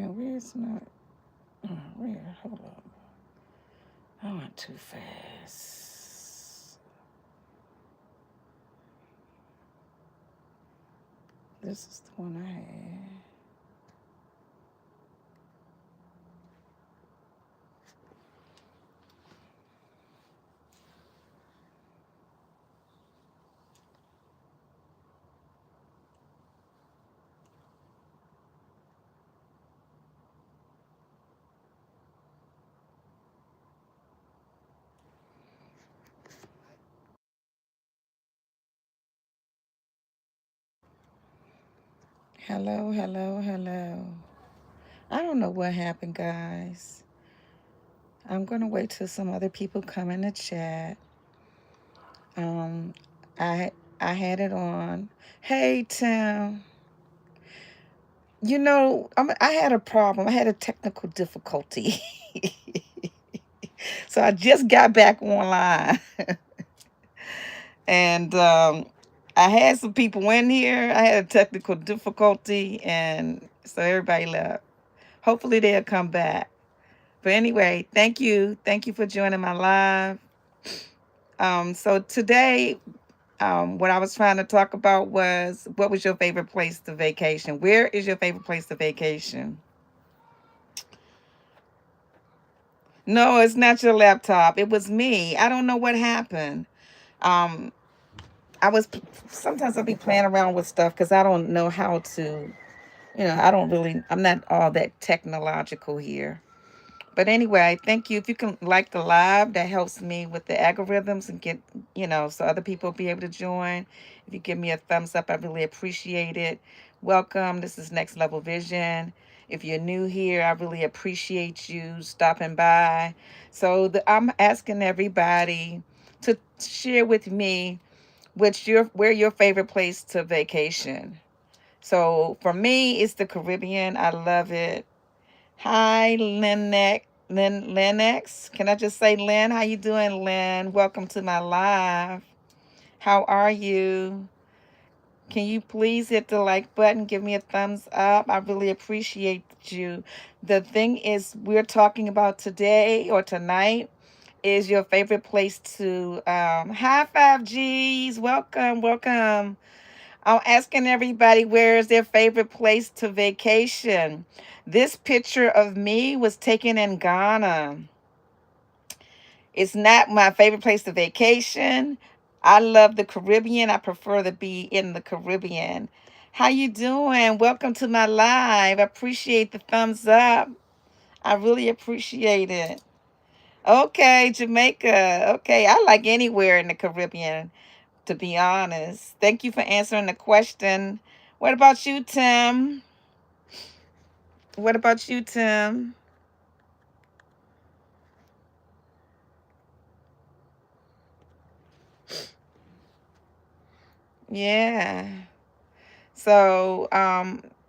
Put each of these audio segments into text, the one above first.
Where it's not. Where? Hold up. I went too fast. This is the one I had. Hello, hello, hello. I don't know what happened, guys. I'm gonna wait till some other people come in the chat. Um, I I had it on. Hey, Tim. I had a problem. I had a technical difficulty. So I just got back online. And I had some people in here. I had a technical difficulty, and so everybody left. Hopefully they'll come back. But anyway, thank you. Thank you for joining my live. So today, what I was trying to talk about was, what was your favorite place to vacation? Where is your favorite place to vacation? No, it's not your laptop. It was me. I don't know what happened. Um, I was sometimes I'll be playing around with stuff because I don't know how to. I'm not all that technological here. But anyway, thank you. If you can like the live, that helps me with the algorithms and get, so other people be able to join. If you give me a thumbs up, I really appreciate it. Welcome. This is Next Level Vision. If you're new here, I really appreciate you stopping by. I'm asking everybody to share with me where your favorite place to vacation. So for me, it's the Caribbean. I love it. Hi, Lennox. Can I just say, Lynn? How you doing, Lynn? Welcome to my live. How are you? Can you please hit the like button? Give me a thumbs up. I really appreciate you. The thing is, we're talking about today or tonight is your favorite place to high five G's. Welcome, welcome. I'm asking everybody where is their favorite place to vacation. This picture of me was taken in Ghana. It's not my favorite place to vacation. I love the Caribbean. I prefer to be in the Caribbean. How you doing? Welcome to my live. I appreciate the thumbs up. I really appreciate it. Okay, Jamaica. Okay, I like anywhere in the Caribbean, to be honest. Thank you for answering the question. What about you, Tim? What about you, Tim? Yeah. So, I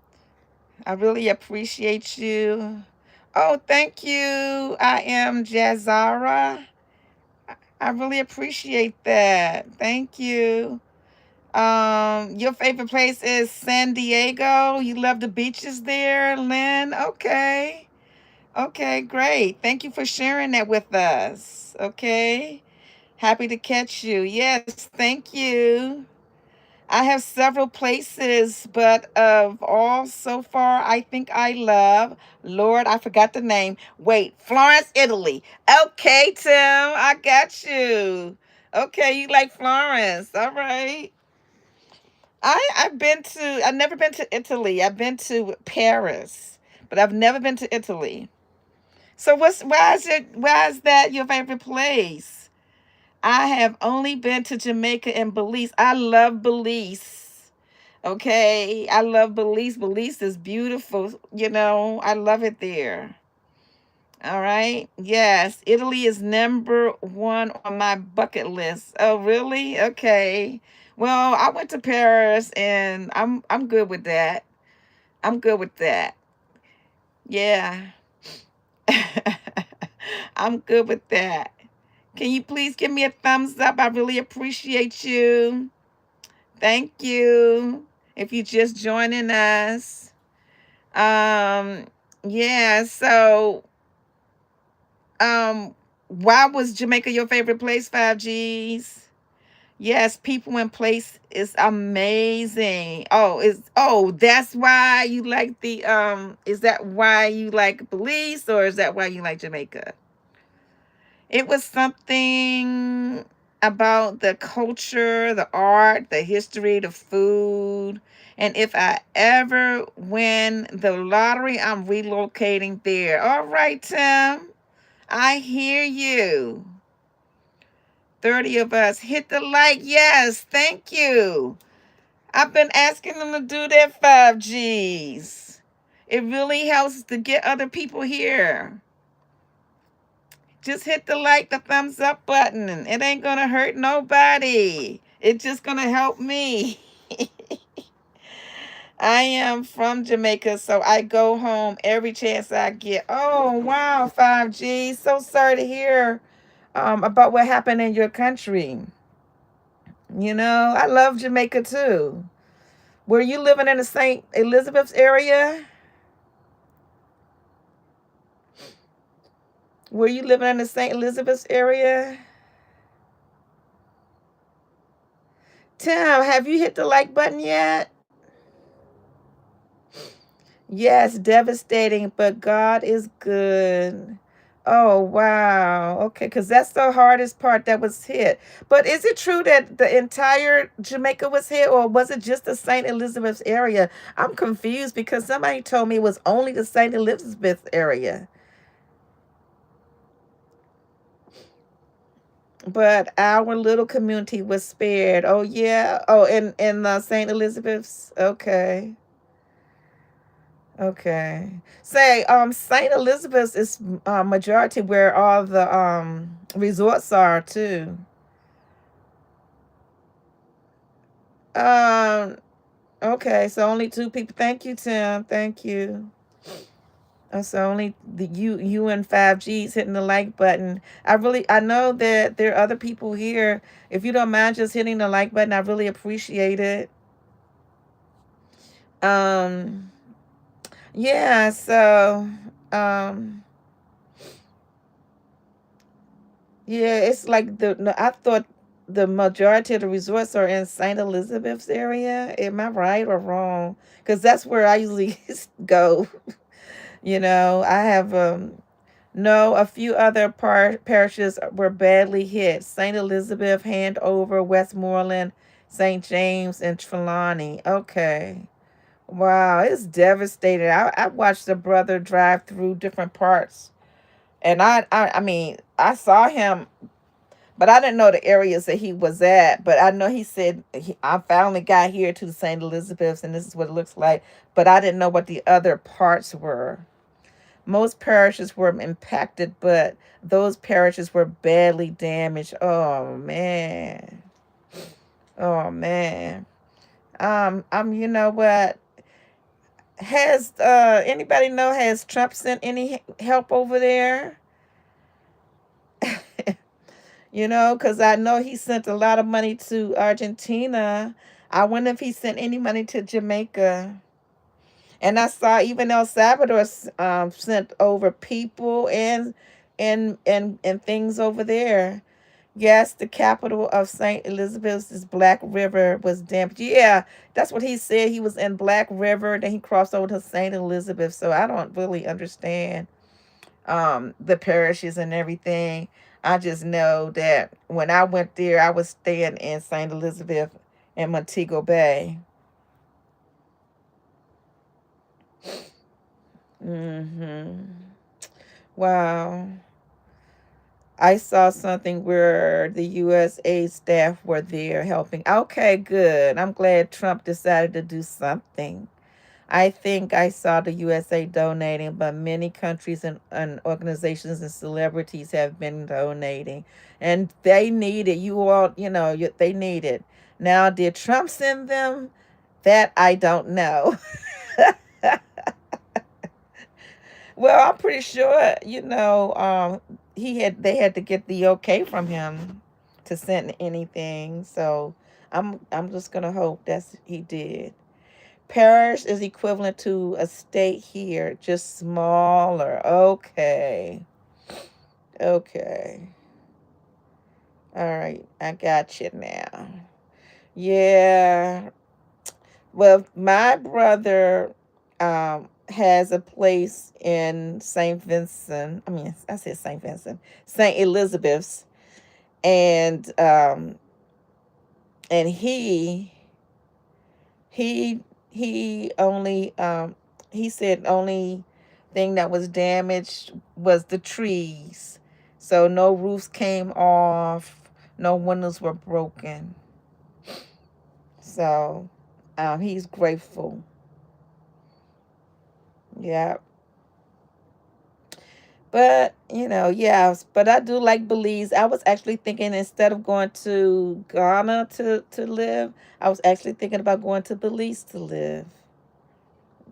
really appreciate you. Oh, thank you. I am Jazara. I really appreciate that. Thank you. Your favorite place is San Diego. You love the beaches there, Lynn? Okay. Okay, great. Thank you for sharing that with us. Okay. Happy to catch you. Yes, thank you. I have several places, but of all so far, I think I love, Lord, I forgot the name. Wait, Florence, Italy. Okay, Tim, I got you. Okay, you like Florence. All right. I've never been to Italy. I've been to Paris, but I've never been to Italy. So why is that your favorite place? I have only been to Jamaica and Belize. I love Belize. Okay. I love Belize. Belize is beautiful. I love it there. All right. Yes. Italy is number one on my bucket list. Oh, really? Okay. Well, I went to Paris and I'm good with that. I'm good with that. Yeah. I'm good with that. Can you please give me a thumbs up? I really appreciate you. Thank you. If you're just joining us. Um, Yeah, so um why was Jamaica your favorite place, 5Gs? Yes, people in place is amazing. That's why you like the is that why you like Belize, or is that why you like Jamaica? It was something about the culture, the art, the history, the food. And if I ever win the lottery, I'm relocating there. All right, Tim. I hear you. 30 of us. Hit the like. Yes, thank you. I've been asking them to do their 5Gs. It really helps to get other people here. Just hit the like, the thumbs up button. It ain't gonna hurt nobody. It's just gonna help me. I am from Jamaica, so I go home every chance I get. Oh wow, 5G. So sorry to hear about what happened in your country. You know, I love Jamaica too. Were you living in the St. Elizabeth's area? Were you living in the St. Elizabeth's area? Tim, have you hit the like button yet? Yes, devastating, but God is good. Oh, wow. Okay, because that's the hardest part that was hit. But is it true that the entire Jamaica was hit, or was it just the St. Elizabeth's area? I'm confused because somebody told me it was only the St. Elizabeth area. But our little community was spared. Oh, yeah. Oh, in St. Elizabeth's? Okay. Okay. Say, Saint Elizabeth's is majority where all the resorts are too. Um, okay, so only two people. Thank you, Tim. Thank you. So only the you and 5G's hitting the like button. I know that there are other people here. If you don't mind just hitting the like button, I really appreciate it. Um, yeah, so um yeah, it's like no, I thought the majority of the resorts are in St. Elizabeth's area. Am I right or wrong? Because that's where I usually go. I have no, a few other parishes were badly hit. St. Elizabeth, Handover, Westmoreland, St. James, and Trelawney. Okay. Wow, it's devastating. I watched a brother drive through different parts, and I mean, I saw him, but I didn't know the areas that he was at. But I know he said I finally got here to the St. Elizabeths, and this is what it looks like. But I didn't know what the other parts were. Most parishes were impacted, but those parishes were badly damaged. Oh man. Oh man. You know what? Has anybody know, has Trump sent any help over there? Because I know he sent a lot of money to Argentina. I wonder if he sent any money to Jamaica. And I saw even El Salvador sent over people and things over there. Yes, the capital of St. Elizabeth's Black River was damaged. Yeah, that's what he said. He was in Black River, then he crossed over to St. Elizabeth. So I don't really understand the parishes and everything. I just know that when I went there, I was staying in St. Elizabeth and Montego Bay. Wow. I saw something where the USA staff were there helping. Okay, good. I'm glad Trump decided to do something. I think I saw the USA donating, but many countries and organizations and celebrities have been donating. And they need it. You all, they need it. Now, did Trump send them? That I don't know. Well, I'm pretty sure, they had to get the okay from him to send anything. So I'm just gonna hope that's he did. Parish is equivalent to a state here, just smaller. Okay. Okay. All right. I got you now. Yeah. Well, my brother has a place in St. Vincent. I mean, I said St. Vincent, St. Elizabeth's, and and he he only he said only thing that was damaged was the trees. So no roofs came off, no windows were broken. So he's grateful. Yeah. But yeah, but I do like Belize. I was actually thinking instead of going to Ghana to live, I was actually thinking about going to Belize to live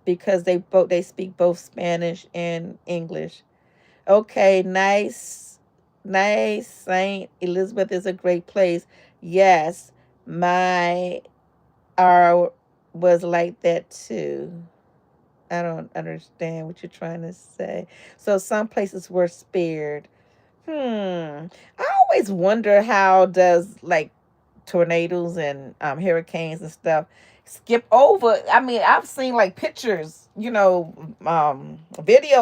because they speak both Spanish and English. Okay, nice. Nice. Saint Elizabeth is a great place. Yes, my R was like that too. I don't understand what you're trying to say. So some places were spared. I always wonder how does like tornadoes and hurricanes and stuff skip over. I mean, I've seen like pictures, video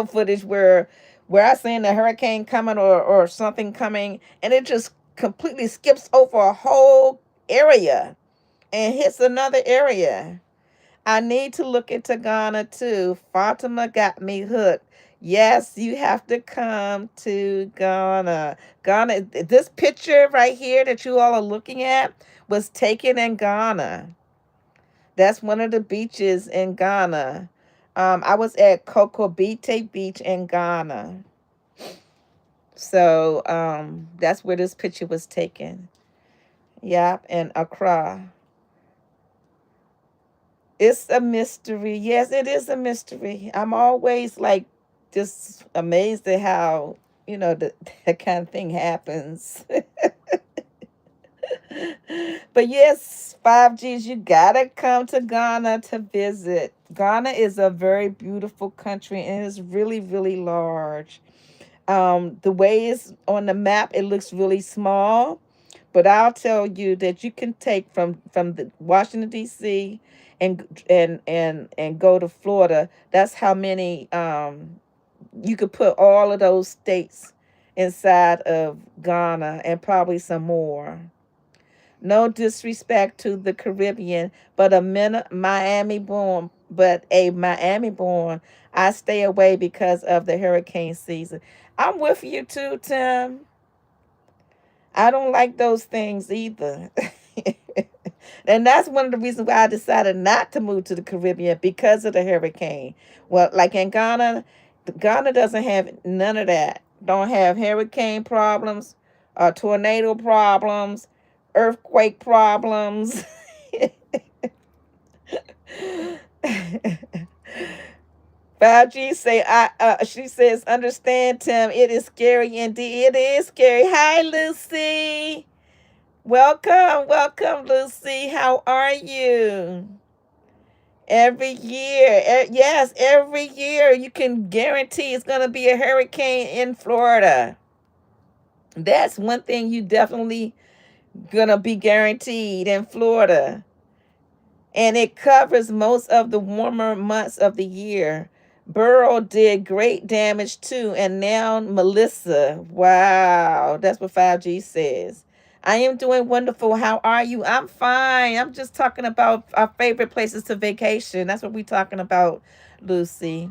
footage where I seen a hurricane coming or something coming, and it just completely skips over a whole area and hits another area. I need to look into Ghana too. Fatima got me hooked. Yes, you have to come to Ghana. Ghana, this picture right here that you all are looking at was taken in Ghana. That's one of the beaches in Ghana. I was at Kokobite Beach in Ghana. So that's where this picture was taken. Yep, in Accra. It's a mystery. Yes, it is a mystery. I'm always like just amazed at how, that kind of thing happens. But yes, 5Gs, you gotta come to Ghana to visit. Ghana is a very beautiful country and it's really, really large. The way it's on the map, it looks really small, but I'll tell you that you can take from the Washington D.C. and go to Florida. That's how many you could put all of those states inside of Ghana and probably some more. No disrespect to the Caribbean, but a Miami born, I stay away because of the hurricane season. I'm with you too, Tim. I don't like those things either. And that's one of the reasons why I decided not to move to the Caribbean because of the hurricane. Well, like in Ghana, Ghana doesn't have none of that. Don't have hurricane problems, tornado problems, earthquake problems. 5G say she says understand Tim, it is scary indeed. It is scary. Hi Lucy. Welcome, welcome Lucy. How are you? Every year, yes, every year you can guarantee it's going to be a hurricane in Florida. That's one thing you definitely going to be guaranteed in Florida. And it covers most of the warmer months of the year. Burrow did great damage too, and now Melissa. Wow, that's what 5G says. I am doing wonderful. How are you? I'm fine. I'm just talking about our favorite places to vacation. That's what we're talking about, Lucy.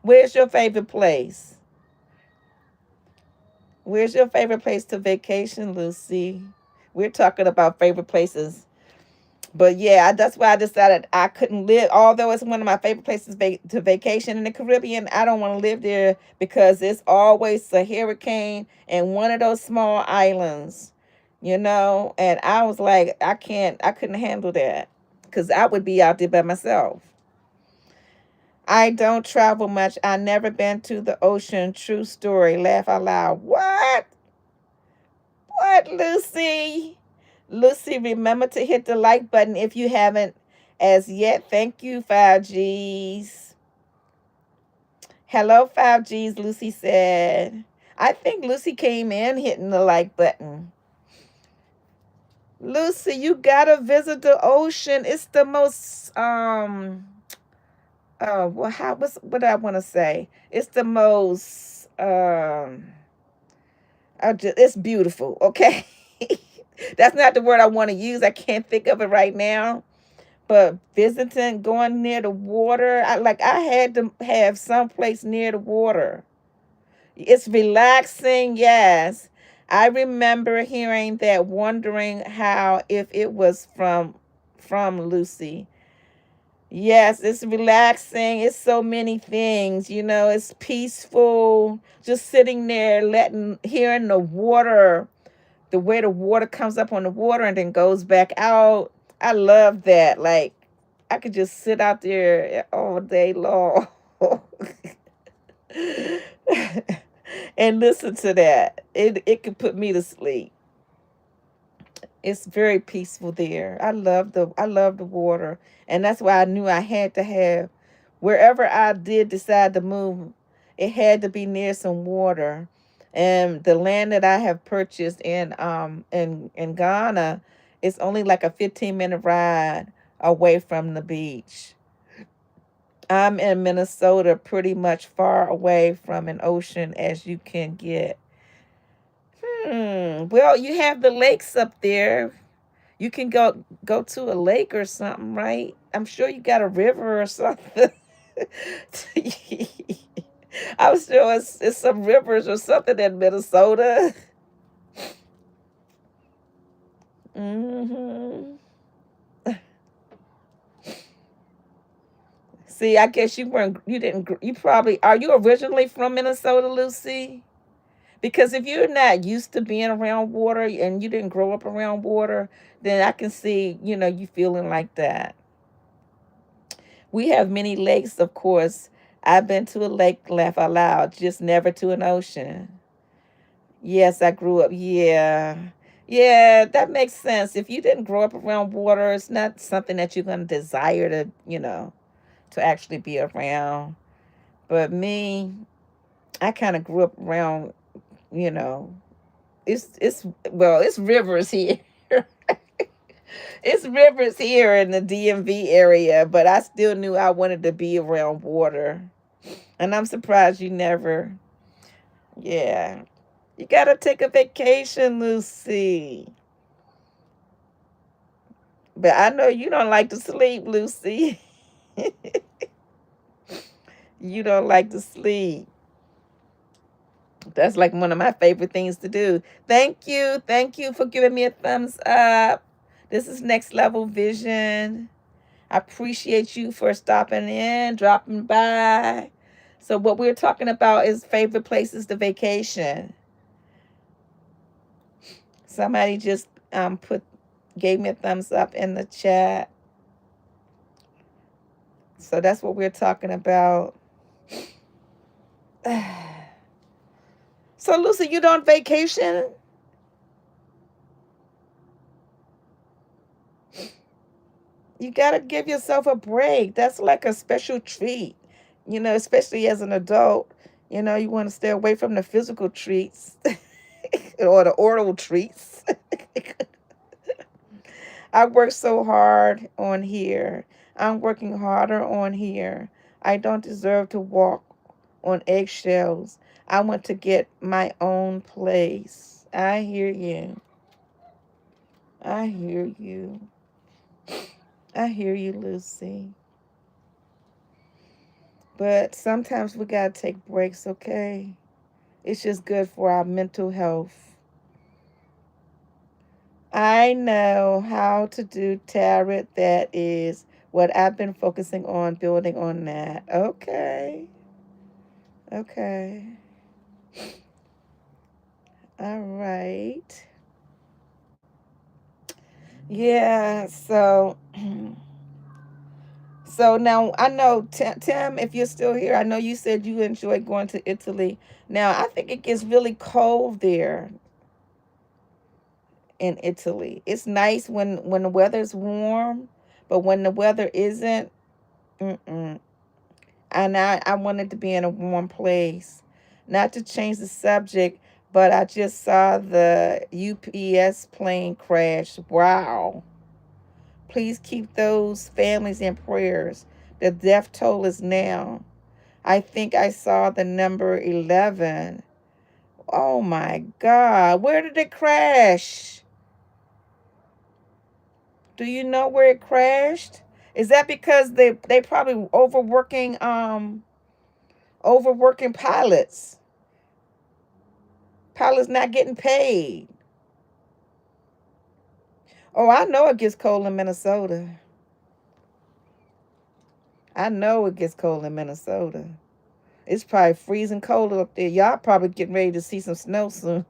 Where's your favorite place? Where's your favorite place to vacation, Lucy? We're talking about favorite places. But yeah, that's why I decided I couldn't live. Although it's one of my favorite places to vacation in the Caribbean, I don't want to live there because it's always a hurricane and one of those small islands, And I was like, I couldn't handle that because I would be out there by myself. I don't travel much. I never been to the ocean. True story. Laugh out loud. What? What, Lucy? Lucy, remember to hit the like button if you haven't. as yet. Thank you, 5Gs. Hello, 5Gs, Lucy said. I think Lucy came in hitting the like button. Lucy, you gotta visit the ocean. It's the most well, what do I want to say? It's the most it's beautiful, okay? That's not the word I want to use. I can't think of it right now. But visiting, going near the water, I had to have some place near the water. It's relaxing, yes. I remember hearing that, wondering how if it was from Lucy. Yes, it's relaxing. It's so many things, it's peaceful. Just sitting there, hearing the way the water comes up on the water and then goes back out. I love that. Like, I could just sit out there all day long and listen to that. It could put me to sleep. It's very peaceful there. I love the water, and that's why I knew I had to have, wherever I did decide to move, it had to be near some water. And the land that I have purchased in Ghana is only like a 15-minute ride away from the beach. I'm in Minnesota, pretty much far away from an ocean as you can get. Well, you have the lakes up there. You can go to a lake or something, right? I'm sure you got a river or something. I'm sure it's some rivers or something in Minnesota. hmm See, I guess you didn't, you probably, are you originally from Minnesota, Lucy? Because if you're not used to being around water and you didn't grow up around water, then I can see, you feeling like that. We have many lakes, of course. I've been to a lake, laugh out loud, just never to an ocean. Yes, I grew up. Yeah. Yeah, that makes sense. If you didn't grow up around water, it's not something that you're going to desire to actually be around. But me, I kind of grew up around, you know, it's rivers here. It's rivers here in the DMV area, but I still knew I wanted to be around water. And I'm surprised you never. Yeah. You got to take a vacation, Lucy. But I know you don't like to sleep, Lucy. You don't like to sleep. That's like one of my favorite things to do. Thank you. Thank you for giving me a thumbs up. This is Next Level Vision. I appreciate you for stopping in, dropping by. So what we're talking about is favorite places to vacation. Somebody just gave me a thumbs up in the chat. So that's what we're talking about. So Lucy, you on vacation? You gotta give yourself a break. That's like a special treat. Especially as an adult. You want to stay away from the physical treats or the oral treats. I work so hard on here. I'm working harder on here. I don't deserve to walk on eggshells. I want to get my own place. I hear you. I hear you. I hear you, Lucy. But sometimes we got to take breaks, okay? It's just good for our mental health. I know how to do tarot. That is what I've been focusing on, building on that. Okay. Okay. All right. Yeah, so so now I know, Tim, if you're still here, I know you said you enjoy going to Italy. Now, I think it gets really cold there in Italy. It's nice when the weather's warm, But when the weather isn't, mm-mm. And I wanted to be in a warm place. Not to change the subject, but I just saw the UPS plane crash. Wow. Please keep those families in prayers. The death toll is now. I think I saw the number 11. Oh my God. Where did it crash? Do you know where it crashed? Is that because they probably overworking pilots? Pilots not getting paid. Oh, I know it gets cold in Minnesota. I know it gets cold in Minnesota. It's probably freezing cold up there. Y'all probably getting ready to see some snow soon.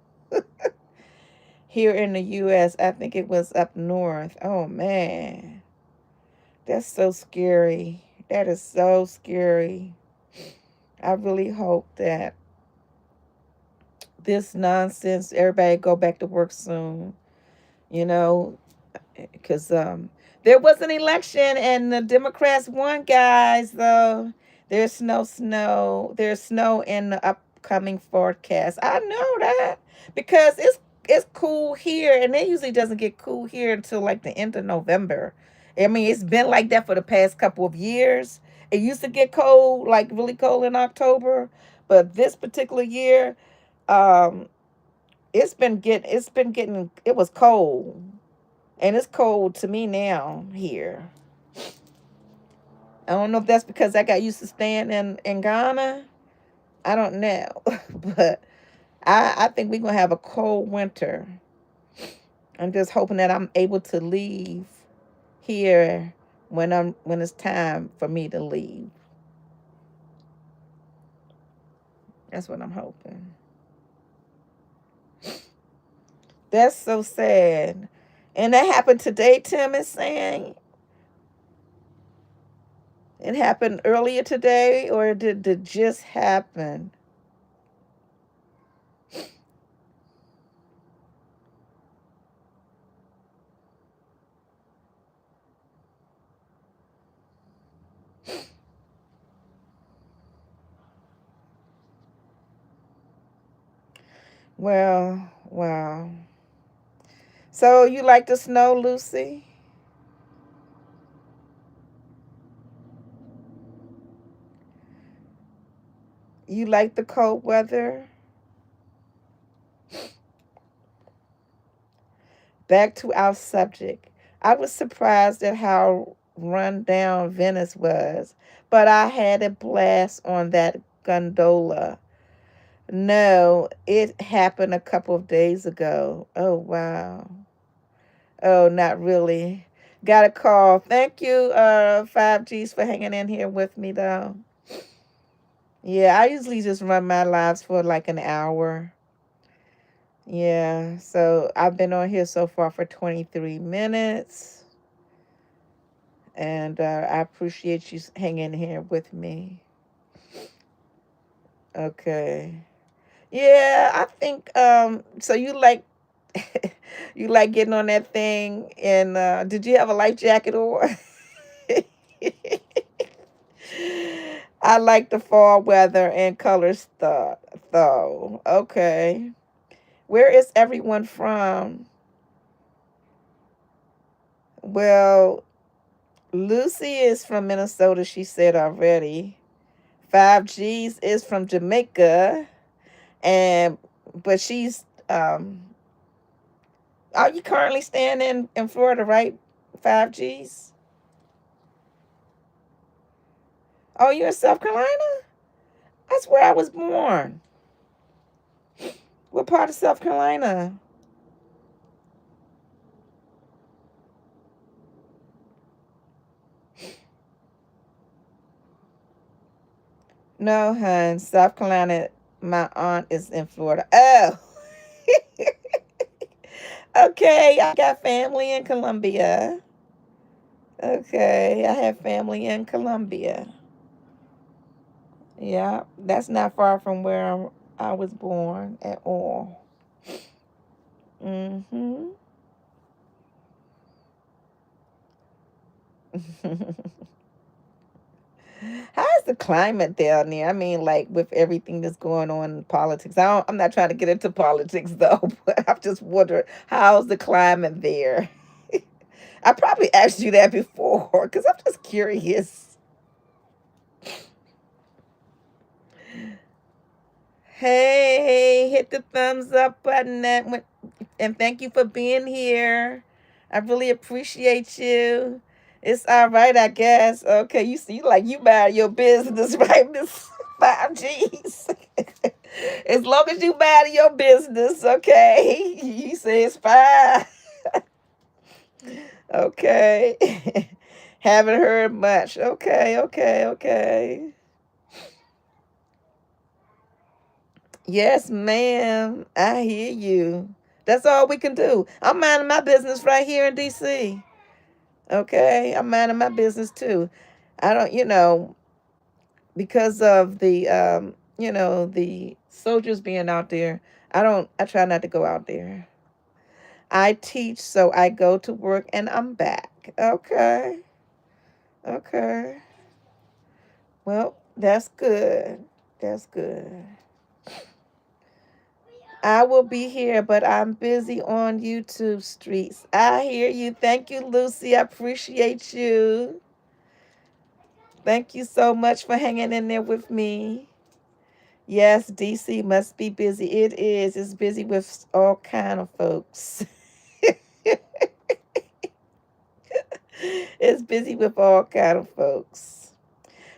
Here in the U.S., I think it was up north. Oh, man. That's so scary. That is so scary. I really hope that this nonsense, everybody go back to work soon, you know, because there was an election and the Democrats won, guys. Though there's snow in the upcoming forecast. I know that because it's cool here, and it usually doesn't get cool here until like the end of November. I mean, it's been like that for the past couple of years. It used to get cold, like really cold in October, but this particular year, um, it's been getting it was cold, and it's cold to me now here. I don't know if that's because I got used to staying in Ghana. I don't know. But I think we're gonna have a cold winter. I'm just hoping that I'm able to leave here when it's time for me to leave. That's what I'm hoping. That's so sad. And that happened today, Tim is saying. It happened earlier today, or did it just happen? Well, wow. So you like the snow, Lucy? You like the cold weather? Back to our subject. I was surprised at how run down Venice was, but I had a blast on that gondola. No, it happened a couple of days ago. Oh, wow. Oh, not really. Got a call. Thank you, 5Gs, for hanging in here with me, though. Yeah, I usually just run my lives for like an hour. Yeah, so I've been on here so far for 23 minutes, and I appreciate you hanging here with me. Okay. Yeah, I think so you like you like getting on that thing, and did you have a life jacket on? I like the fall weather and colors though. Okay. Where is everyone from? Well, Lucy is from Minnesota, she said already. 5Gs is from Jamaica. And but she's are you currently staying in Florida, right? 5Gs? Oh, you're in South Carolina? That's where I was born. What part of South Carolina? No, hun. South Carolina, my aunt is in Florida. Oh. Okay, I got family in Columbia. Okay, I have family in Columbia. Yeah, that's not far from where I was born at all. Mm-hmm. How's the climate down there? I mean, like with everything that's going on in politics. I'm not trying to get into politics though, but I'm just wondering how's the climate there. I probably asked you that before because I'm just curious. Hey, hit the thumbs up button and thank you for being here. I really appreciate you. It's all right, I guess. Okay, you see, like you mind your business, right, Miss 5Gs? As long as you mind your business, okay? You say it's fine. Okay. Haven't heard much. Okay, okay, okay. Yes, ma'am. I hear you. That's all we can do. I'm minding my business right here in DC. Okay, I'm minding my business too. I don't, because of the, the soldiers being out there. I try not to go out there. I teach, so I go to work and I'm back. Okay, okay. Well, that's good. That's good. I will be here, but I'm busy on YouTube streets. I hear you. Thank you, Lucy. I appreciate you. Thank you so much for hanging in there with me. Yes, DC must be busy. It is. It's busy with all kind of folks. It's busy with all kind of folks.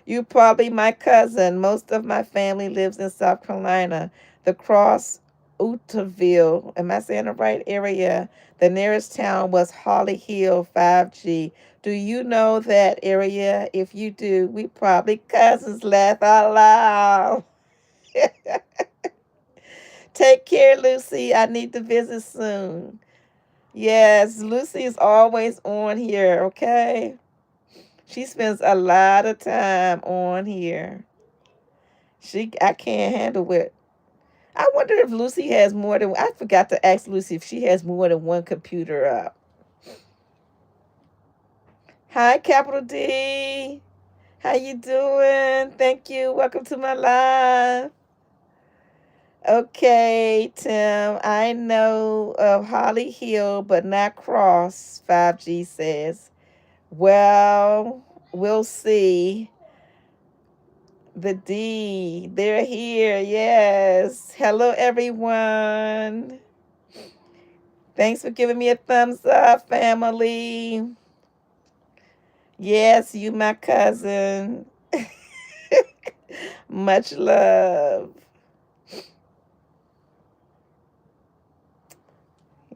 You probably my cousin. Most of my family lives in South Carolina. The Cross Utaville. Am I saying the right area? The nearest town was Holly Hill 5G. Do you know that area? If you do, we probably cousins. Laugh out loud. Take care, Lucy. I need to visit soon. Yes, Lucy is always on here, okay? She spends a lot of time on here. I can't handle it. I wonder if Lucy has more than I forgot to ask Lucy if she has more than one computer up. Hi, Capital D. How you doing? Thank you. Welcome to my live. Okay, Tim. I know of Holly Hill, but not Cross. 5G says. Well, we'll see. The D. They're here. Yes. Hello, everyone. Thanks for giving me a thumbs up, family. Yes, you my cousin. Much love.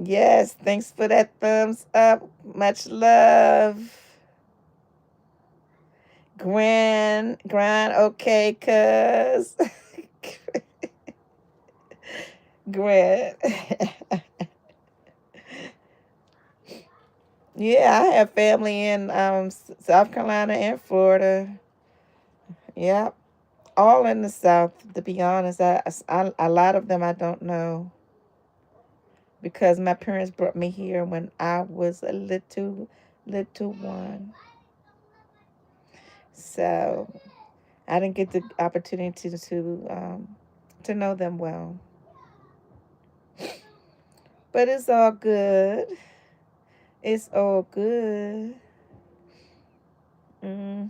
Yes, thanks for that thumbs up. Much love. Grand, okay, cuz. Grand. Yeah, I have family in South Carolina and Florida. Yep, all in the South. To be honest, a lot of them I don't know because my parents brought me here when I was a little one. So I didn't get the opportunity to know them well. But it's all good. It's all good. hmm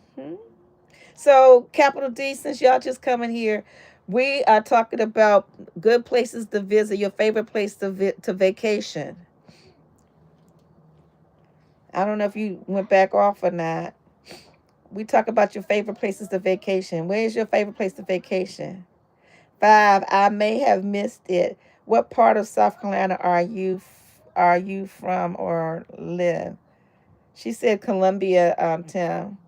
So, Capital D, since y'all just coming here, we are talking about good places to visit, your favorite place to vacation. I don't know if you went back off or not. We talk about your favorite places to vacation. Where is your favorite place to vacation? 5, I may have missed it. What part of South Carolina are you from or live? She said Columbia town.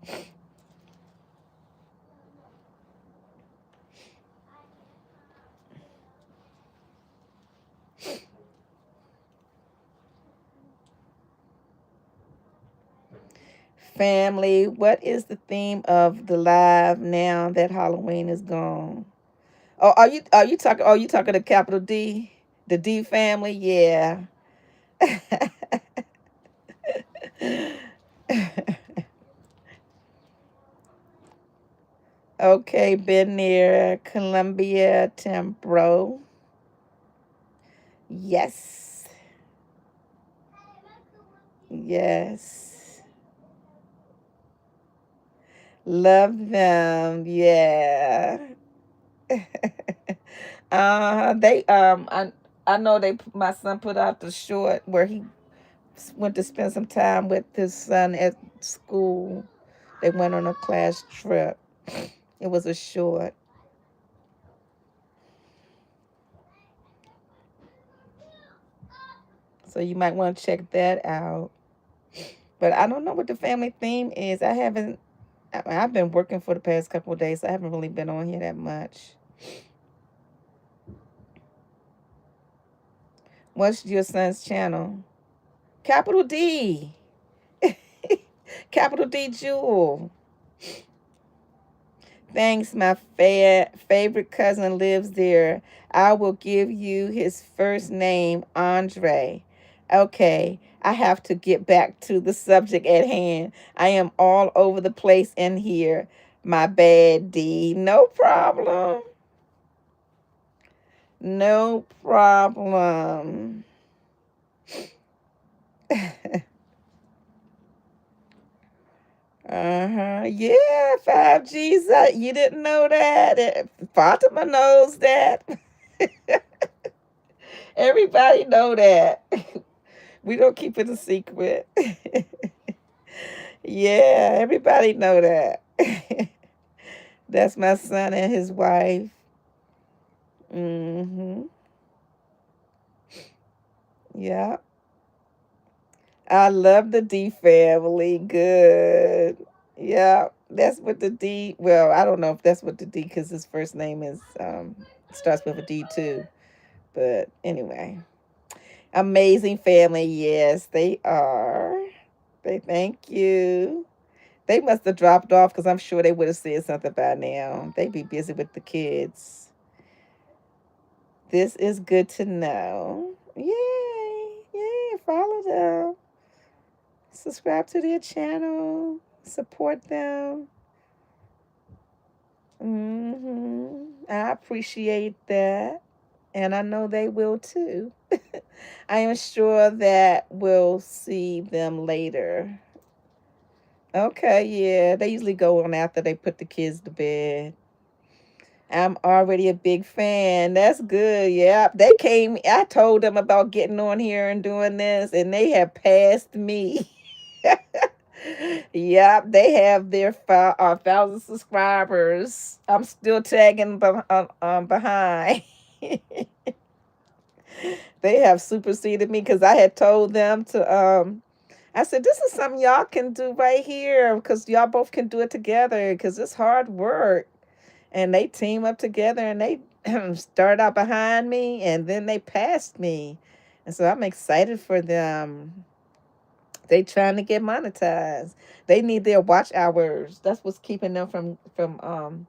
Family, what is the theme of the live now that Halloween is gone? Oh, are you talking to Capital D? The D family? Yeah. Okay, been near Columbia Tempro. Yes. Yes. Love them. Yeah. They I know my son put out the short where he went to spend some time with his son at school. They went on a class trip. It was a short. So you might want to check that out. But I don't know what the family theme is. I've been working for the past couple of days. So I haven't really been on here that much. What's your son's channel? Capital D. Capital D Jewel. Thanks, my favorite cousin lives there. I will give you his first name, Andre. Okay, I have to get back to the subject at hand. I am all over the place in here. My bad, D. No problem. No problem. Yeah, 5G's. You didn't know that. Fatima knows that. Everybody know that. We don't keep it a secret. Yeah, everybody know that. That's my son and his wife. Mm-hmm. Yeah. I love the D family. Good. Yeah. That's what the D, well, I don't know if that's what the D, because his first name is, starts with a D too. But anyway. Amazing family. Yes, they are. They thank you. They must have dropped off because I'm sure they would have said something by now. They be busy with the kids. This is good to know. Yay. Yay. Follow them. Subscribe to their channel. Support them. I appreciate that. And I know they will too. I am sure that we'll see them later. Okay, yeah. They usually go on after they put the kids to bed. I'm already a big fan. That's good. Yeah. They came, I told them about getting on here and doing this, and they have passed me. Yep, they have their 1,000 subscribers. I'm still tagging behind. They have superseded me because I had told them to I said, this is something y'all can do right here because y'all both can do it together because it's hard work. And they team up together and they start out behind me and then they passed me. And so I'm excited for them. They trying to get monetized. They need their watch hours. That's what's keeping them from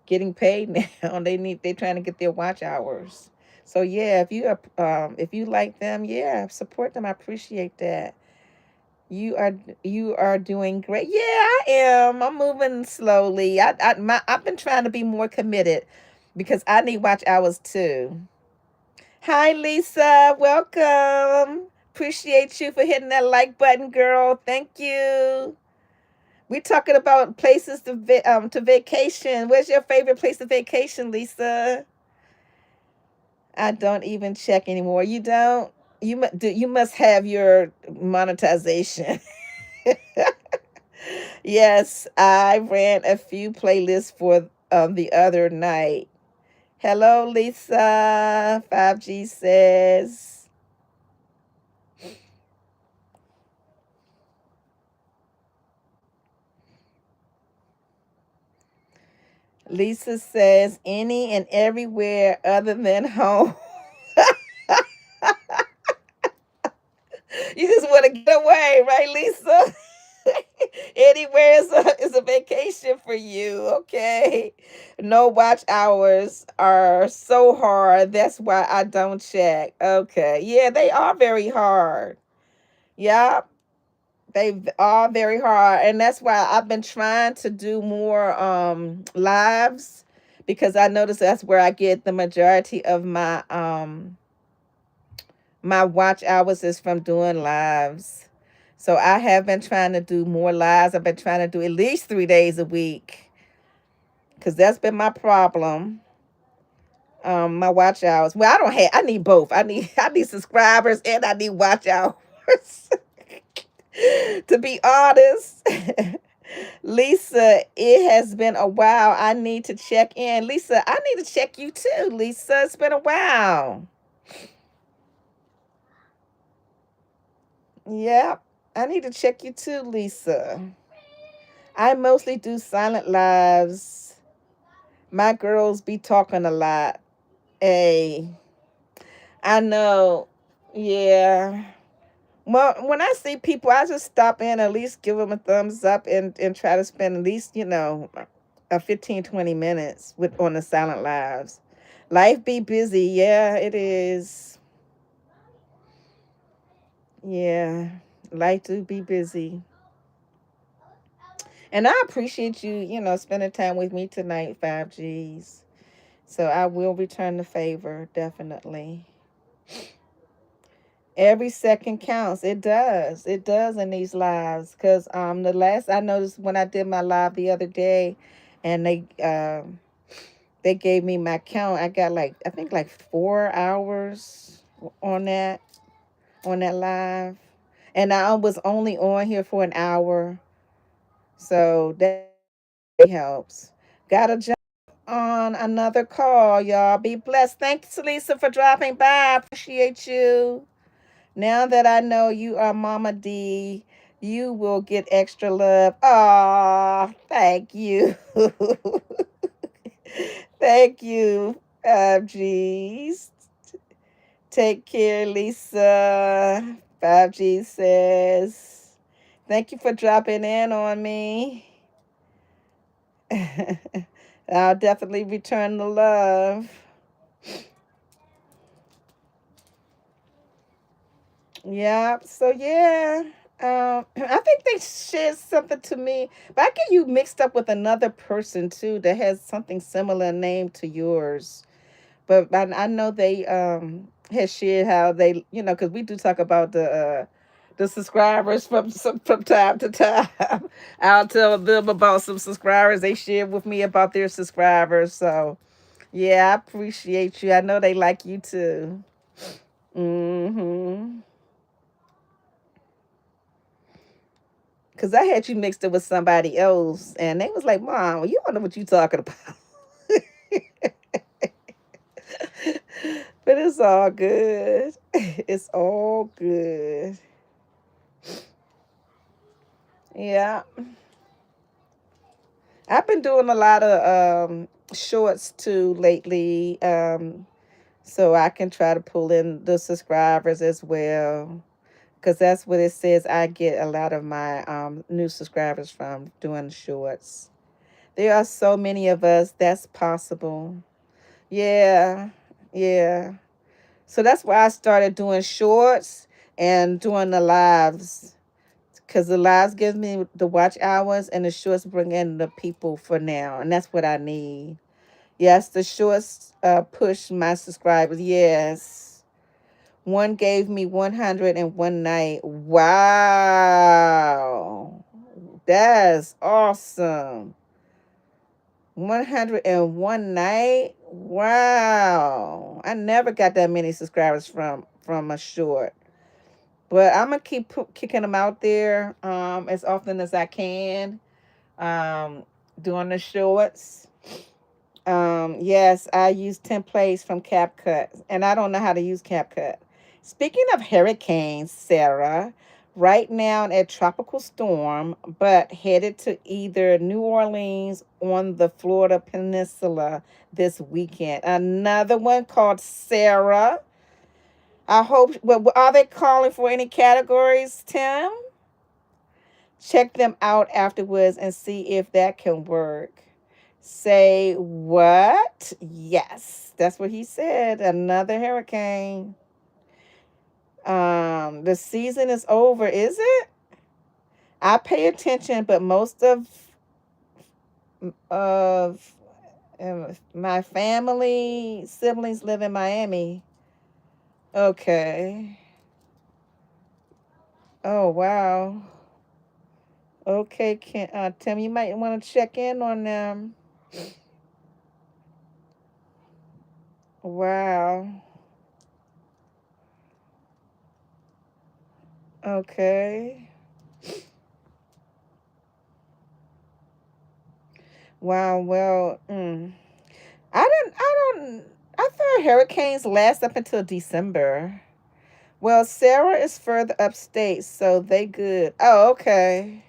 getting paid now. They trying to get their watch hours. So yeah, if you like them, yeah, support them. I appreciate that. You are you are doing great. Yeah, I am. I'm moving slowly. I've been trying to be more committed because I need watch hours too. Hi Lisa, welcome. Appreciate you for hitting that like button, girl. Thank you. We're talking about places to vacation. Where's your favorite place to vacation, Lisa? I don't even check anymore. You don't? You must have your monetization. Yes, I ran a few playlists for the other night. Hello, Lisa. 5G says. Lisa says any and everywhere other than home. You just want to get away, right, Lisa? Anywhere is a vacation for you, okay? No watch hours are so hard. That's why I don't check. Okay. Yeah, they are very hard. Yeah, They are very hard, and that's why I've been trying to do more lives, because I notice that's where I get the majority of my watch hours is from doing lives. So I have been trying to do more lives. I've been trying to do at least 3 days a week, because that's been my problem. My watch hours. Well, I don't have. I need both. I need subscribers and I need watch hours. To be honest, Lisa, it has been a while. I need to check in. Lisa, I need to check you too. Lisa, it's been a while. Yep, I need to check you too, Lisa. I mostly do silent lives. My girls be talking a lot. Hey, I know. Yeah. Well, when I see people, I just stop in, at least give them a thumbs up, and try to spend at least, a 15, 20 minutes with on the silent lives. Life be busy. Yeah, it is. Yeah. Life do be busy. And I appreciate you, spending time with me tonight, 5Gs. So I will return the favor, definitely. Every second counts. It does. It does in these lives. Cause the last I noticed when I did my live the other day, and they gave me my count. I got like, I think like 4 hours on that live, and I was only on here for an hour, so that really helps. Gotta jump on another call, y'all. Be blessed. Thanks, Lisa, for dropping by. I appreciate you. Now that I know you are Mama D, you will get extra love. Aw, thank you. Thank you, G's. Take care, Lisa. 5G says, thank you for dropping in on me. I'll definitely return the love. Yeah. So yeah. I think they shared something to me, but I get you mixed up with another person too that has something similar name to yours. But I know they had shared how they, because we do talk about the subscribers from time to time. I'll tell them about some subscribers they shared with me about their subscribers. So yeah, I appreciate you. I know they like you too. Mm-hmm. Cause I had you mixed up with somebody else, and they was like, "Mom, well, you don't know what you talking about." But it's all good. It's all good. Yeah, I've been doing a lot of shorts too lately, so I can try to pull in the subscribers as well. Cause that's what it says. I get a lot of my new subscribers from doing shorts. There are so many of us. That's possible. Yeah, yeah. So that's why I started doing shorts and doing the lives. Because the lives gives me the watch hours and the shorts bring in the people for now. And that's what I need. Yes, the shorts push my subscribers. Yes. One gave me 101 night. Wow. That's awesome. 101 night. Wow. I never got that many subscribers from a short. But I'm gonna keep kicking them out there as often as I can. Um doing the shorts. Yes, I use templates from CapCut, and I don't know how to use CapCut. Speaking of hurricanes, Sarah, right now a tropical storm, but headed to either New Orleans on the Florida Peninsula this weekend. Another one called Sarah. I hope. Well, are they calling for any categories, Tim? Check them out afterwards and see if that can work. Say what? Yes, that's what he said. Another hurricane. The season is over, is it? I pay attention, but most of my family siblings live in Miami. Okay. Oh wow. Okay, can Tim, you might want to check in on them. Wow. Okay. Wow. Well, I don't. I thought hurricanes last up until December. Well, Sarah is further upstate, so they good. Oh, okay.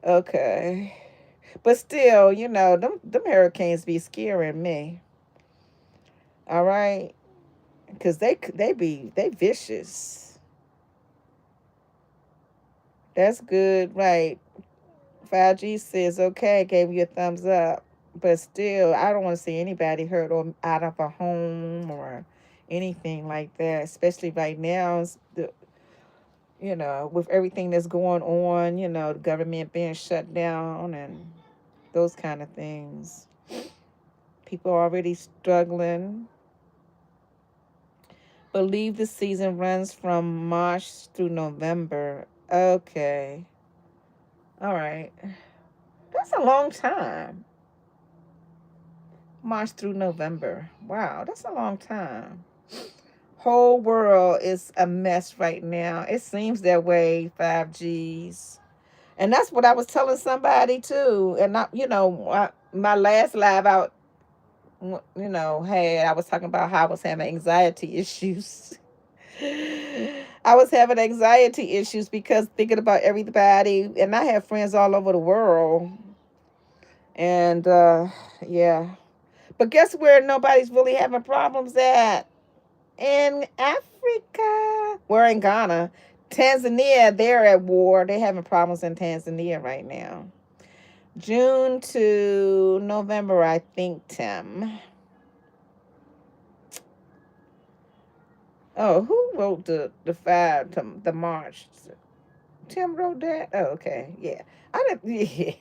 Okay. But still, them hurricanes be scaring me. All right, cause they vicious. That's good, right? 5G says okay, gave you a thumbs up, but still, I don't want to see anybody hurt or out of a home or anything like that. Especially right now, with everything that's going on, the government being shut down and those kind of things. People are already struggling. Believe the season runs from March through November. Okay. All right. That's a long time. March through November. Wow, that's a long time. Whole world is a mess right now. It seems that way, 5Gs. And that's what I was telling somebody too. And my last live out, I was talking about how I was having anxiety issues. I was having anxiety issues because thinking about everybody, and I have friends all over the world. And yeah. But guess where nobody's really having problems at? In Africa. We're in Ghana. Tanzania, they're at war. They're having problems in Tanzania right now. June to November, I think, Tim. Oh, who wrote the march? Tim wrote that? Oh, okay. Yeah. I didn't yeah.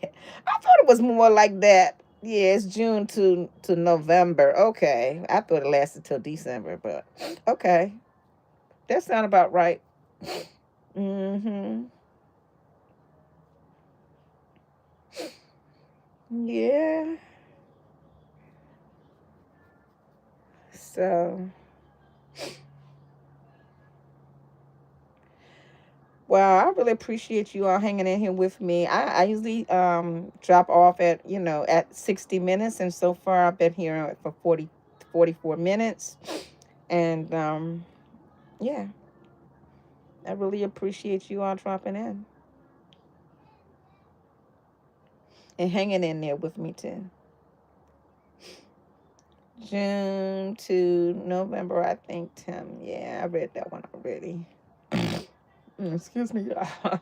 I thought it was more like that. Yeah, it's June to November. Okay. I thought it lasted till December, but okay. That sounds about right. Mm-hmm. Yeah. So, well, I really appreciate you all hanging in here with me. I usually drop off at 60 minutes, and so far I've been here for 44 minutes. And yeah, I really appreciate you all dropping in and hanging in there with me too. June to November, I think, Tim. Yeah, I read that one already. Excuse me, y'all.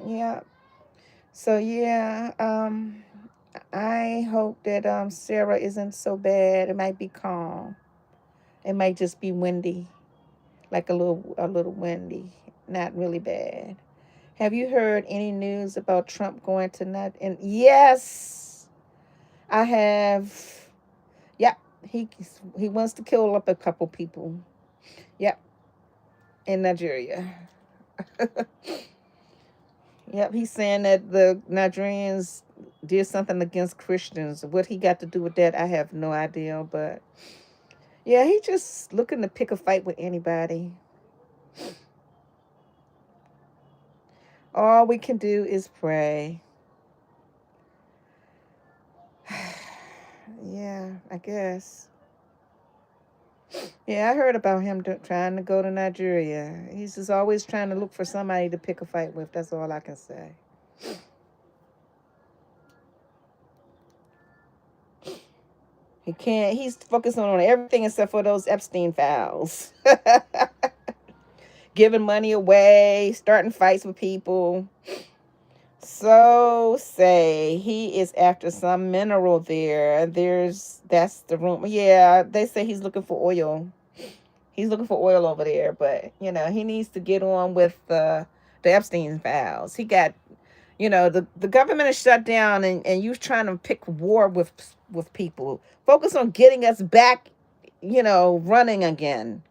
Yeah. So yeah, I hope that Sarah isn't so bad. It might be calm. It might just be windy, like a little windy, not really bad. Have you heard any news about Trump going to not? And yes, I have. Yep, he wants to kill up a couple people. Yep, in Nigeria. Yep, he's saying that the Nigerians did something against Christians. What he got to do with that, I have no idea. But yeah, he just looking to pick a fight with anybody. All we can do is pray. Yeah, I guess. Yeah, I heard about him trying to go to Nigeria. He's just always trying to look for somebody to pick a fight with. That's all I can say. He can't. He's focusing on everything except for those Epstein files. Giving money away, starting fights with people. So say he is after some mineral there. That's the rumor. Yeah, they say he's looking for oil. He's looking for oil over there, but you know, he needs to get on with the Epstein files. He got, you know, the government is shut down, and you trying to pick war with people. Focus on getting us back, you know, running again.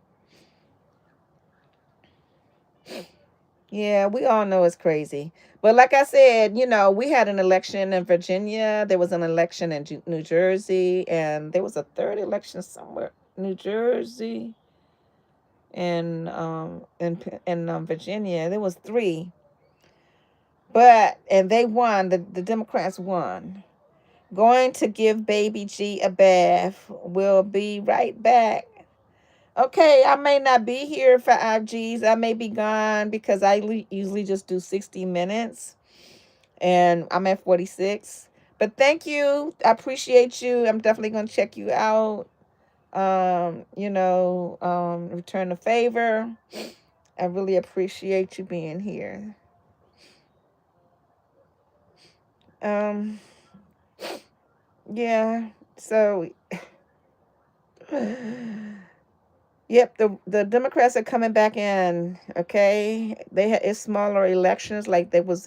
Yeah, we all know it's crazy. But like I said, you know, we had an election in Virginia. There was an election in New Jersey, and there was a third election somewhere, New Jersey, and Virginia. There was three, but and they won. The Democrats won. Going to give baby G a bath. We'll be right back. Okay, I may not be here for 5Gs. I may be gone because I usually just do 60 minutes and I'm at 46. But thank you. I appreciate you. I'm definitely going to check you out. Return the favor. I really appreciate you being here. Um, yeah. So, yep, the Democrats are coming back in. Okay, they had it's smaller elections. Like there was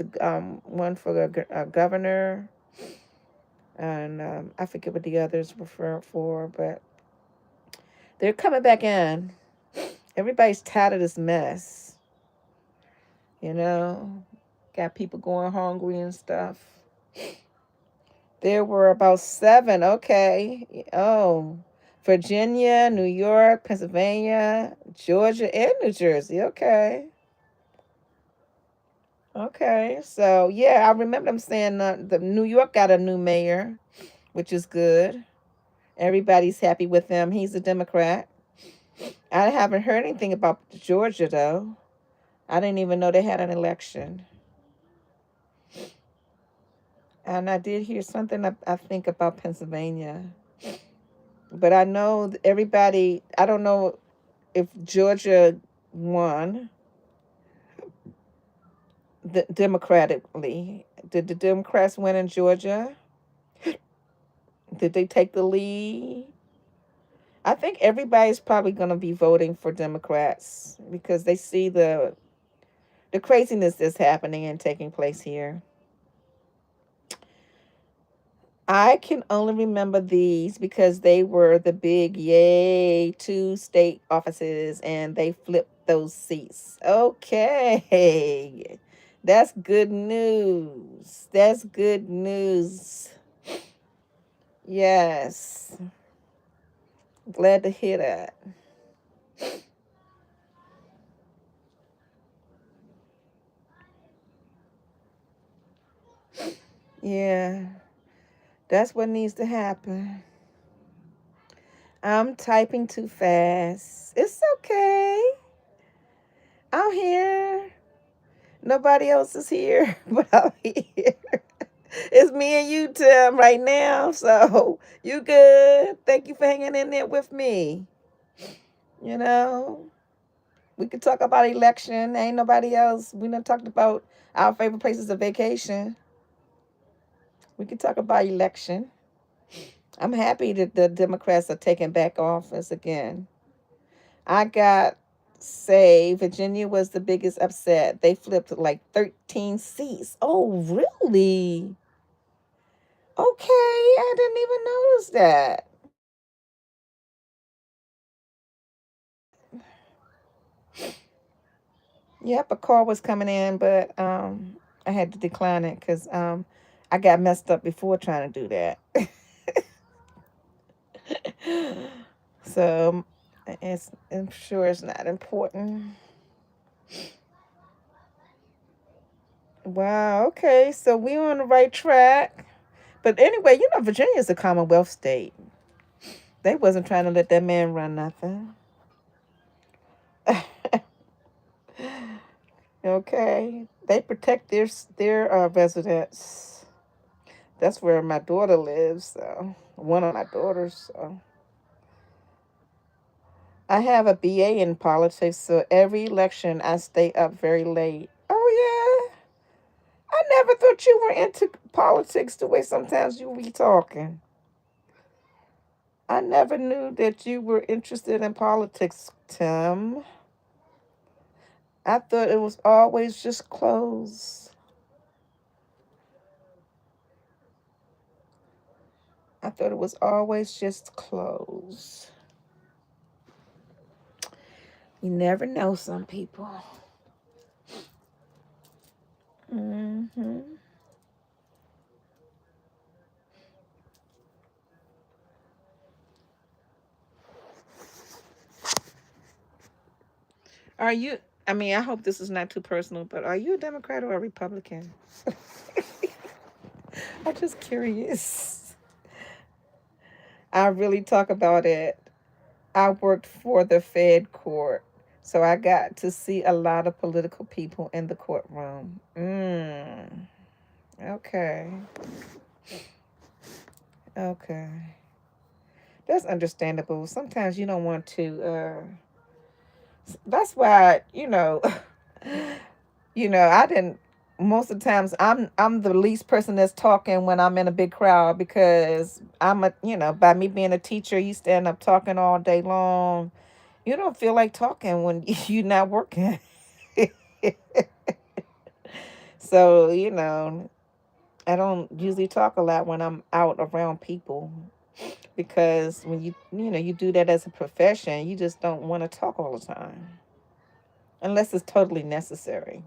one for a governor, and I forget what the others were for, but they're coming back in. Everybody's tired of this mess. You know, got people going hungry and stuff. There were about 7. Okay. Oh, Virginia, New York, Pennsylvania, Georgia, and New Jersey. Okay. Okay. So, yeah, I remember them saying the New York got a new mayor, which is good. Everybody's happy with him. He's a Democrat. I haven't heard anything about Georgia, though. I didn't even know they had an election. And I did hear something, I think, about Pennsylvania. But I know everybody, I don't know if Georgia won democratically. Did the Democrats win in Georgia? Did they take the lead? I think everybody's probably going to be voting for Democrats because they see the craziness that's happening and taking place here. I can only remember these because they were the big yay 2 state offices and they flipped those seats. Okay. That's good news. That's good news. Yes. Glad to hear that. Yeah. That's what needs to happen. I'm typing too fast. It's okay. I'm here. Nobody else is here, but I'm here. It's me and you, Tim, right now. So you good. Thank you for hanging in there with me. You know, we could talk about election. Ain't nobody else. We done talked about our favorite places of vacation. We could talk about election. I'm happy that the Democrats are taking back office again. I got say Virginia was the biggest upset. They flipped like 13 seats. Oh, really? Okay, I didn't even notice that. Yep, a call was coming in, but I had to decline it because I got messed up before trying to do that. So I'm sure it's not important. Wow, okay, so we on the right track. But anyway, you know, Virginia's a Commonwealth state. They wasn't trying to let that man run nothing. Okay, they protect their residents. That's where my daughter lives. So one of my daughters. So I have a BA in politics, so every election I stay up very late. Oh yeah, I never thought you were into politics the way sometimes you be talking. I never knew that you were interested in politics, Tim. I thought it was always just clothes. I thought it was always just clothes. You never know some people. Hmm. Are you, I mean, I hope this is not too personal, but are you a Democrat or a Republican? I'm just curious. I really talk about it. I worked for the Fed court, so I got to see a lot of political people in the courtroom. Okay. Okay. That's understandable. Sometimes you don't want to that's why, I didn't most of the times I'm the least person that's talking when I'm in a big crowd because by me being a teacher, you stand up talking all day long. You don't feel like talking when you're not working. So, I don't usually talk a lot when I'm out around people because when you do that as a profession, you just don't want to talk all the time unless it's totally necessary.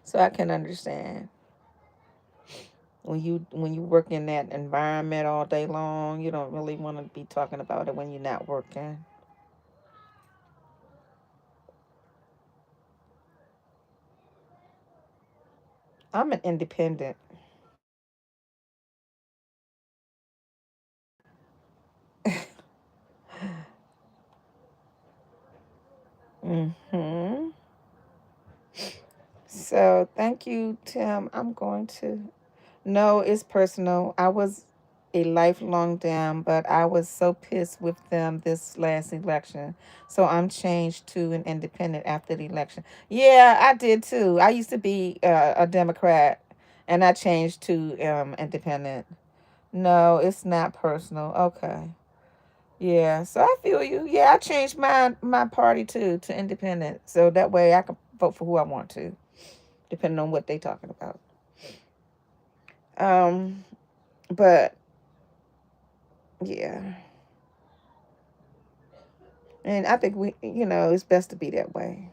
So I can understand when you work in that environment all day long, you don't really want to be talking about it when you're not working. I'm an independent. Hmm. So thank you, Tim. I'm going to. No, it's personal. I was a lifelong Dem, but I was so pissed with them this last election. So I'm changed to an independent after the election. Yeah, I did too. I used to be a Democrat and I changed to independent. No, it's not personal. Okay. Yeah, so I feel you. Yeah, I changed my party too to independent. So that way I can vote for who I want to, depending on what they talking about. Um, but yeah. And I think it's best to be that way.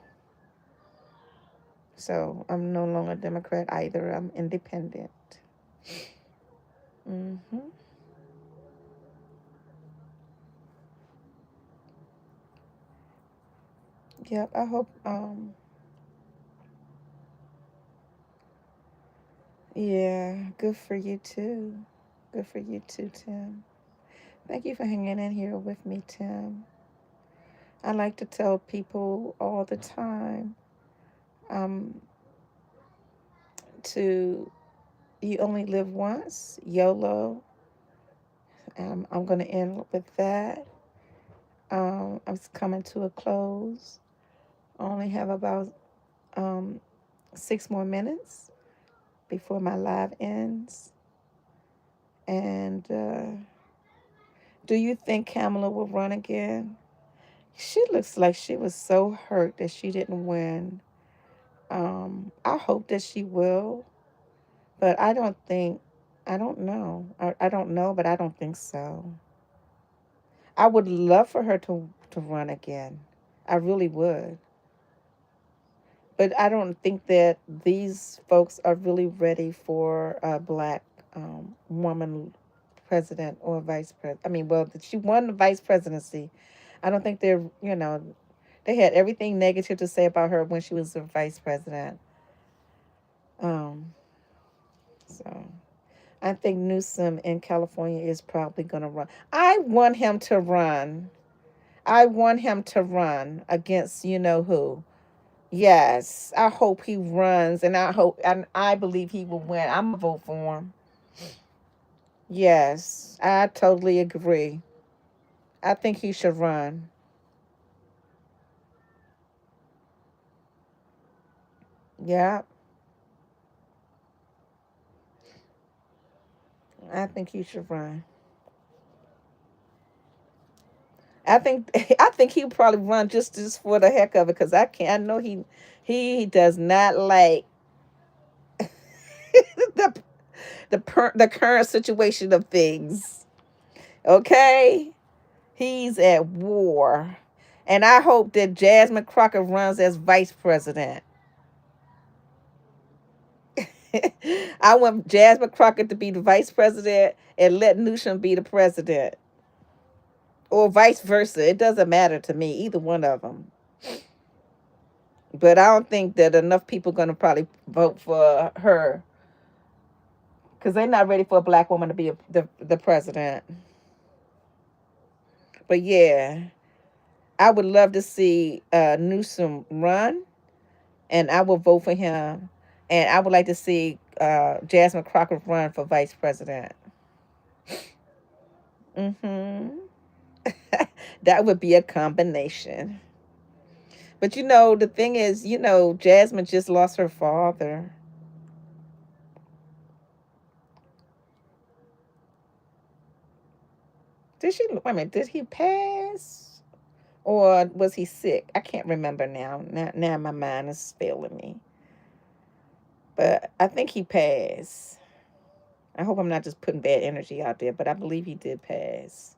So I'm no longer Democrat either. I'm independent. Hmm. Yep. I hope. Yeah. Good for you too. Good for you too, Tim. Thank you for hanging in here with me, Tim. I like to tell people all the time, um, to you only live once, YOLO. I'm gonna end with that. I'm coming to a close. I only have about um, 6 more minutes before my live ends. And do you think Kamala will run again? She looks like she was so hurt that she didn't win. I hope that she will, but I don't know. I don't know, but I don't think so. I would love for her to run again. I really would. But I don't think that these folks are really ready for a black woman president or vice president. I mean, well, she won the vice presidency. I don't think they had everything negative to say about her when she was the vice president. Um, so I think Newsom in California is probably going to run. I want him to run. I want him to run against you know who. Yes, I hope he runs, and I believe he will win. I'm gonna vote for him. Yes, I totally agree. I think he should run. Yeah, I think he should run. I think he would probably run just for the heck of it, because I can't. I know he does not like the the current situation of things. Okay, he's at war, and I hope that Jasmine Crockett runs as vice president. I want Jasmine Crockett to be the vice president and let Newsom be the president, or vice versa. It doesn't matter to me, either one of them. But I don't think that enough people are going to probably vote for her, because they're not ready for a black woman to be the president. But yeah, I would love to see Newsom run, and I will vote for him. And I would like to see Jasmine Crockett run for vice president. Mm-hmm. That would be a combination. But the thing is, Jasmine just lost her father. Wait a minute, did he pass? Or was he sick? I can't remember now. Now my mind is failing me. But I think he passed. I hope I'm not just putting bad energy out there, but I believe he did pass.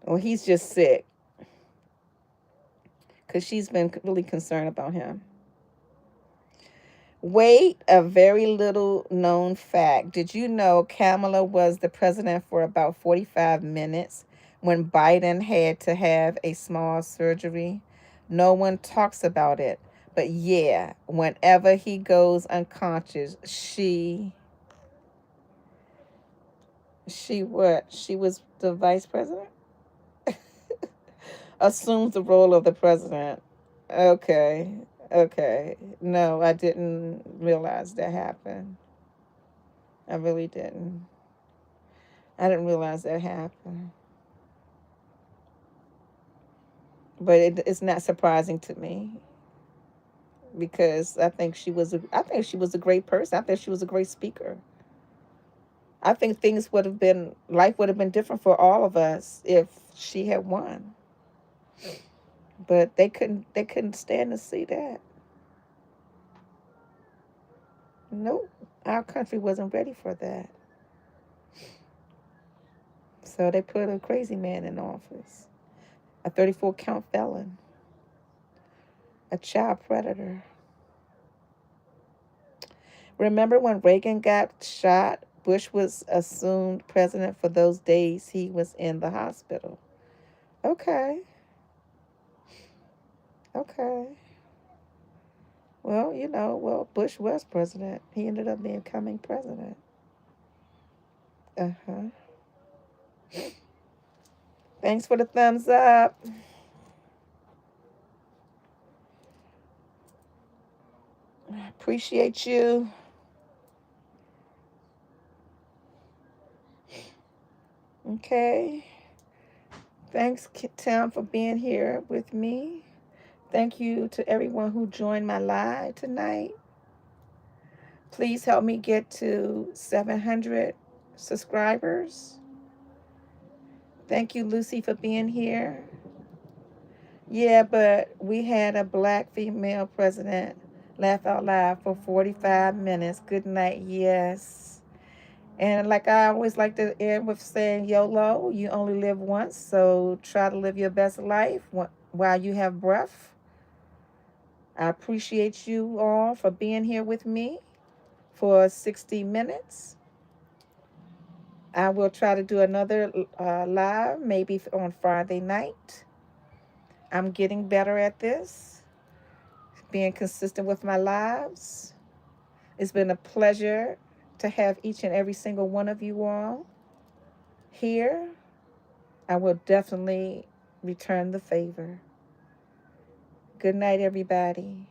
Or he's just sick, because she's been really concerned about him. Wait, a very little known fact. Did you know Kamala was the president for about 45 minutes when Biden had to have a small surgery? No one talks about it. But yeah, whenever he goes unconscious, she was the vice president? Assumes the role of the president. Okay. Okay. No, I didn't realize that happened. I really didn't. I didn't realize that happened. But it's not surprising to me, because I think she was a great person. I think she was a great speaker. I think life would have been different for all of us if she had won. But they couldn't stand to see that. Nope. Our country wasn't ready for that. So they put a crazy man in office, a 34 count felon, a child predator. Remember when Reagan got shot? Bush was assumed president for those days he was in the hospital. Okay. Okay. Well, Bush was president. He ended up becoming president. Uh-huh. Thanks for the thumbs up. Appreciate you. Okay. Thanks, Tim, for being here with me. Thank you to everyone who joined my live tonight. Please help me get to 700 subscribers. Thank you, Lucy, for being here. Yeah, but we had a black female president. Laugh out loud for 45 minutes. Good night, yes. And like I always like to end with saying, YOLO, you only live once, so try to live your best life while you have breath. I appreciate you all for being here with me for 60 minutes. I will try to do another live, maybe on Friday night. I'm getting better at this, being consistent with my lives. It's been a pleasure to have each and every single one of you all here. I will definitely return the favor. Good night, everybody.